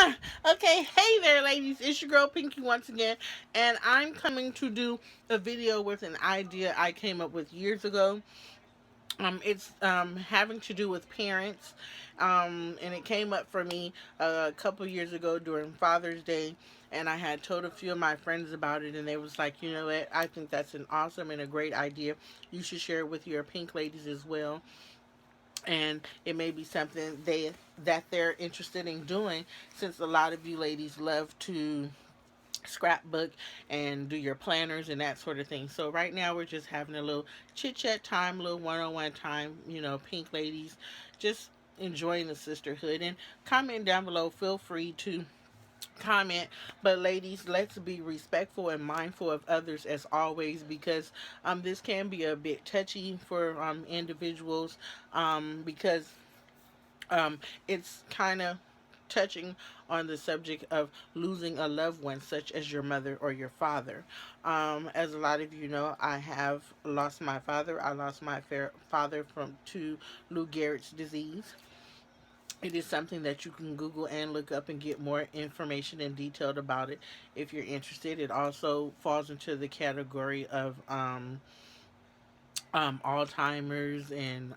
Okay, hey there, ladies. It's your girl Pinky once again, and I'm coming to do a video with an idea I came up with years ago. It's having to do with parents, and it came up for me a couple years ago during Father's Day, and I had told a few of my friends about it, and they was like, you know what? I think that's an awesome and a great idea. You should share it with your pink ladies as well, and it may be something they're interested in doing, since a lot of you ladies love to scrapbook and do your planners and that sort of thing. So right now we're just having a little chit chat time, a little one-on-one time, pink ladies, just enjoying the sisterhood. And comment down below, feel free to comment, but ladies, let's be respectful and mindful of others as always, because this can be a bit touchy for individuals, because um, it's kind of touching on the subject of losing a loved one, such as your mother or your father. As a lot of you know, I have lost my father. I lost my father from to Lou Gehrig's disease. It is something that you can Google and look up and get more information and detailed about it if you're interested. It also falls into the category of Alzheimer's, and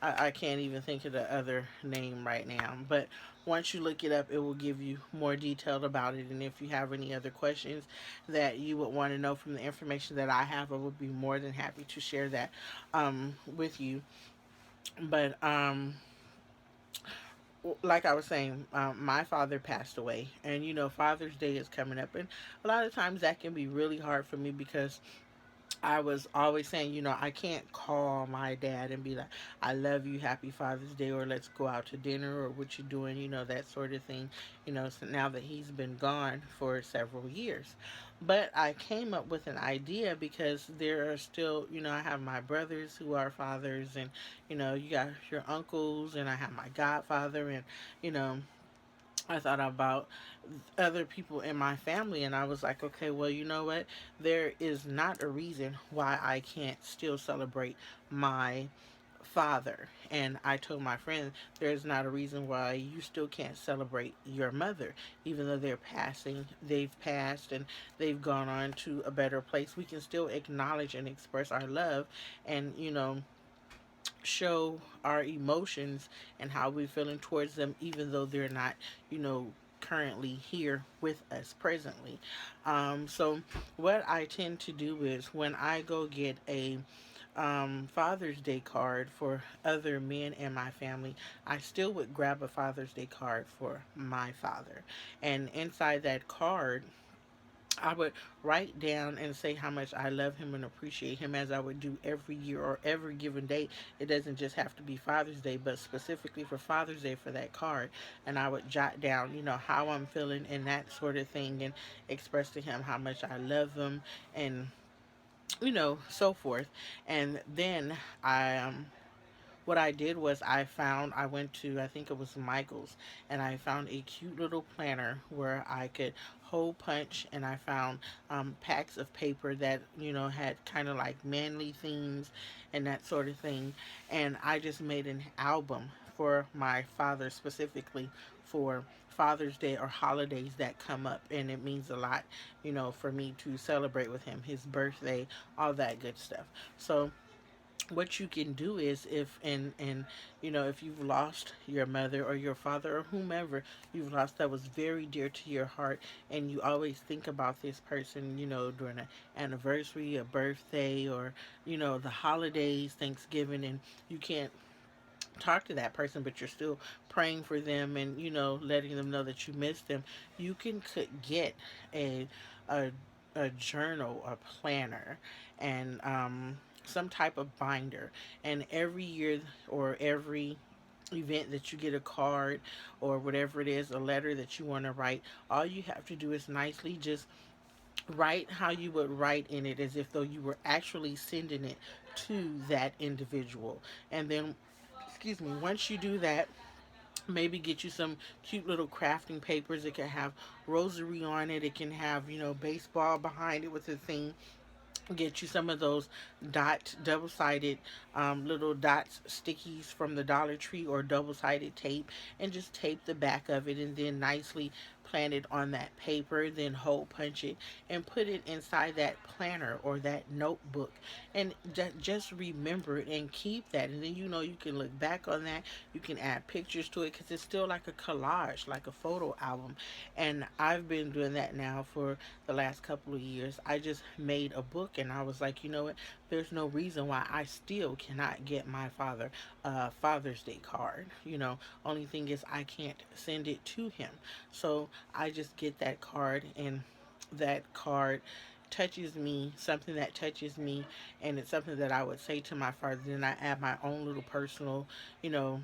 I can't even think of the other name right now. But once you look it up, it will give you more detailed about it. And if you have any other questions that you would want to know from the information that I have, I would be more than happy to share that with you. But like I was saying, my father passed away, and Father's Day is coming up, and a lot of times that can be really hard for me, because I was always saying, I can't call my dad and be like, I love you, happy Father's Day, or let's go out to dinner, or what you doing, that sort of thing, so now that he's been gone for several years. But I came up with an idea, because there are still, I have my brothers who are fathers, and, you got your uncles, and I have my godfather, and, you know, I thought about other people in my family, and I was like, okay, well, you know what? There is not a reason why I can't still celebrate my father. And I told my friend, there's not a reason why you still can't celebrate your mother, even though they've passed and they've gone on to a better place. We can still acknowledge and express our love, and, show our emotions and how we're feeling towards them, even though they're not, you know, currently here with us presently. So, what I tend to do is when I go get a Father's Day card for other men in my family, I still would grab a Father's Day card for my father. And inside that card, I would write down and say how much I love him and appreciate him, as I would do every year or every given day. It doesn't just have to be Father's Day, but specifically for Father's Day for that card. And I would jot down, how I'm feeling and that sort of thing, and express to him how much I love him, and, so forth. And then what I did was I went to, I think it was Michael's, and I found a cute little planner where I could hole punch, and I found packs of paper that, had kind of like manly themes and that sort of thing. And I just made an album for my father, specifically for Father's Day or holidays that come up, and it means a lot, for me to celebrate with him, his birthday, all that good stuff. So what you can do is, if you've lost your mother or your father or whomever you've lost that was very dear to your heart, and you always think about this person, during an anniversary, a birthday, or the holidays, Thanksgiving, and you can't talk to that person, but you're still praying for them, and letting them know that you miss them, you can get a a, a journal, a planner, and some type of binder. And every year, or every event that you get a card, or whatever it is, a letter that you want to write, all you have to do is nicely just write how you would write in it, as if though you were actually sending it to that individual. And then, excuse me, once you do that, maybe get you some cute little crafting papers. It can have rosary on it, it can have, baseball behind it with a thing, get you some of those double sided little dots stickies from the Dollar Tree, or double sided tape, and just tape the back of it and then nicely plan it on that paper, then hole punch it and put it inside that planner or that notebook, and just remember it and keep that. And then you can look back on that, you can add pictures to it because it's still like a collage, like a photo album. And I've been doing that now for the last couple of years. I just made a book and I was like, you know what? There's no reason why I still cannot get my father a Father's Day card. Only thing is I can't send it to him. So I just get that card, and that card touches me, something that touches me, and it's something that I would say to my father. Then I add my own little personal, you know,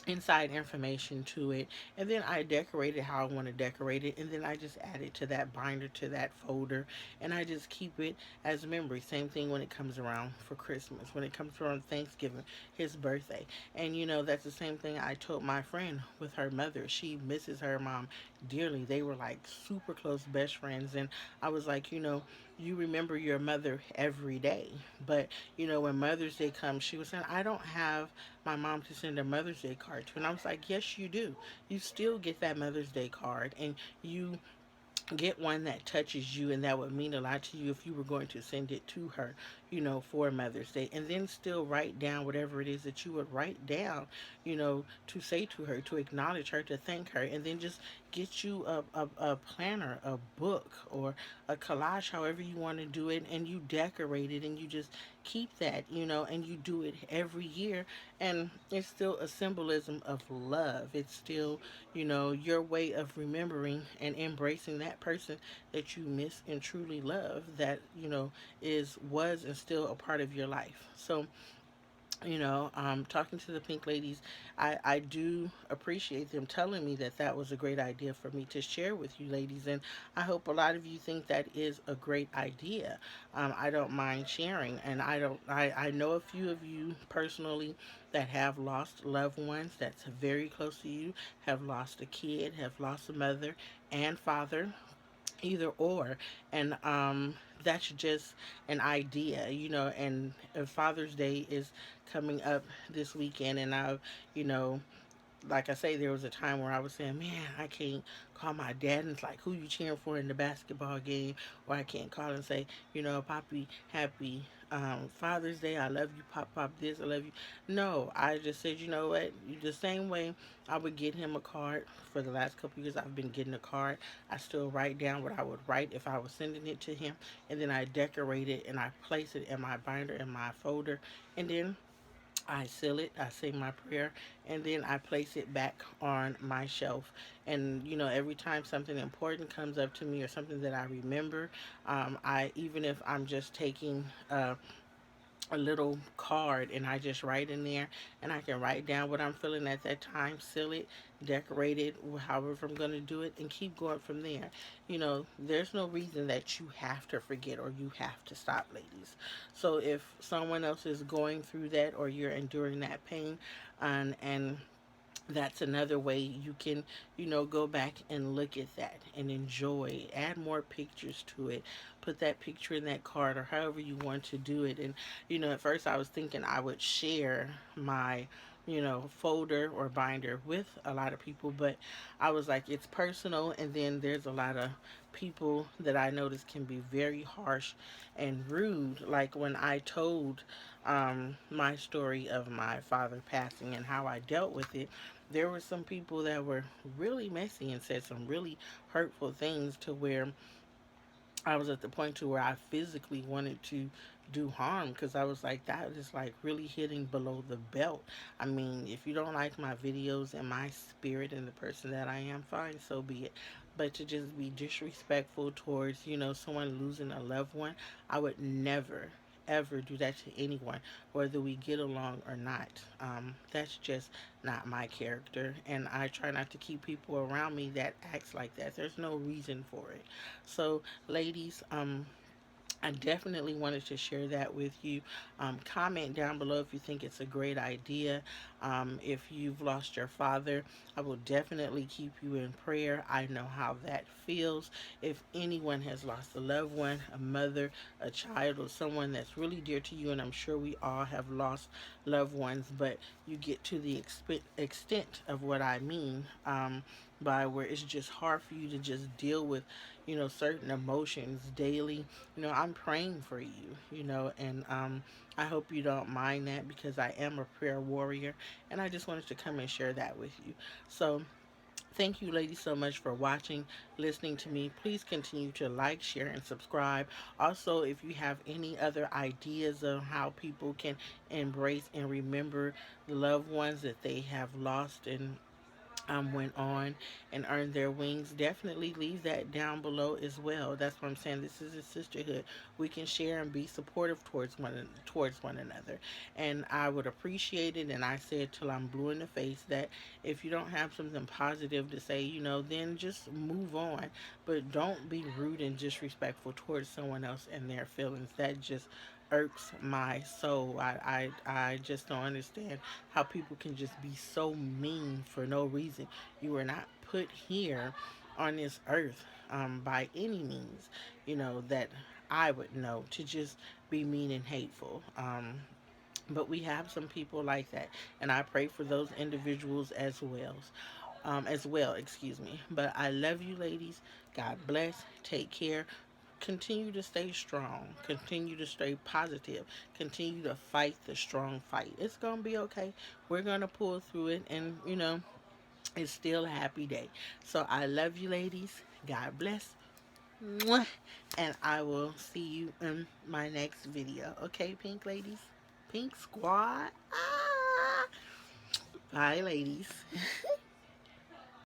inside information to it, and then I decorate it how I want to decorate it, and then I just add it to that binder, to that folder, and I just keep it as a memory. Same thing when it comes around for Christmas, when it comes around Thanksgiving, his birthday. And that's the same thing I told my friend with her mother. She misses her mom dearly. They were like super close best friends, and I was like, you remember your mother every day, but when Mother's Day comes, she was saying, I don't have my mom to send a Mother's Day card to. And I was like, yes, you do. You still get that Mother's Day card, and you get one that touches you, and that would mean a lot to you if you were going to send it to her, for Mother's Day. And then still write down whatever it is that you would write down, to say to her, to acknowledge her, to thank her. And then just get you a planner, a book, or a collage, however you want to do it, and you decorate it, and you just keep that, and you do it every year. And it's still a symbolism of love. It's still, your way of remembering and embracing that person that you miss and truly love, that, was and still a part of your life. So, talking to the Pink Ladies, I do appreciate them telling me that that was a great idea for me to share with you ladies. And I hope a lot of you think that is a great idea. I don't mind sharing. And I know a few of you personally that have lost loved ones that's very close to you, have lost a kid, have lost a mother and father, either or. And that's just an idea, and Father's Day is coming up this weekend. And you know like I say, there was a time where I was saying, man, I can't call my dad, and it's like, who you cheering for in the basketball game? Or I can't call and say, Poppy, happy Father's Day. I love you, Pop, this, I love you. No, I just said, you know what? The same way I would get him a card for the last couple of years, I've been getting a card. I still write down what I would write if I was sending it to him, and then I decorate it and I place it in my binder, in my folder, and then I seal it, I say my prayer, and then I place it back on my shelf. And every time something important comes up to me, or something that I remember, I even if I'm just taking a little card and I just write in there, and I can write down what I'm feeling at that time, seal it, decorate it, however I'm going to do it, and keep going from there. There's no reason that you have to forget or you have to stop, ladies. So if someone else is going through that, or you're enduring that pain, and that's another way you can, go back and look at that and enjoy, add more pictures to it, put that picture in that card, or however you want to do it. And at first I was thinking I would share my folder or binder with a lot of people, but I was like, it's personal, and then there's a lot of people that I notice can be very harsh and rude. Like when I told my story of my father passing and how I dealt with it, there were some people that were really messy and said some really hurtful things, to where I was at the point to where I physically wanted to do harm, because I was like, that is like really hitting below the belt. I mean, if you don't like my videos and my spirit and the person that I am, fine, so be it. But to just be disrespectful towards, someone losing a loved one, I would never ever do that to anyone, whether we get along or not. That's just not my character, and I try not to keep people around me that acts like that. There's no reason for it. So, ladies, I definitely wanted to share that with you. Comment down below if you think it's a great idea. If you've lost your father, I will definitely keep you in prayer. I know how that feels. If anyone has lost a loved one, a mother, a child, or someone that's really dear to you, and I'm sure we all have lost loved ones, but you get to the extent of what I mean, by where it's just hard for you to just deal with, certain emotions daily. I'm praying for you, and I hope you don't mind that, because I am a prayer warrior, and I just wanted to come and share that with you. So, thank you, ladies, so much for watching, listening to me. Please continue to like, share, and subscribe. Also, if you have any other ideas of how people can embrace and remember the loved ones that they have lost and went on and earned their wings, definitely leave that down below as well. That's what I'm saying. This is a sisterhood. We can share and be supportive towards one another, and I would appreciate it. And I said till I'm blue in the face that if you don't have something positive to say, then just move on. But don't be rude and disrespectful towards someone else and their feelings. That just irks my soul. I just don't understand how people can just be so mean for no reason. You were not put here on this earth, by any means, that I would know, to just be mean and hateful. But we have some people like that, and I pray for those individuals as well, excuse me. But I love you, ladies. God bless. Take care. Continue to stay strong. Continue to stay positive. Continue to fight the strong fight. It's going to be okay. We're going to pull through it, and, it's still a happy day. So I love you, ladies. God bless. Mwah. And I will see you in my next video. Okay, pink ladies? Pink squad? Ah. Bye, ladies.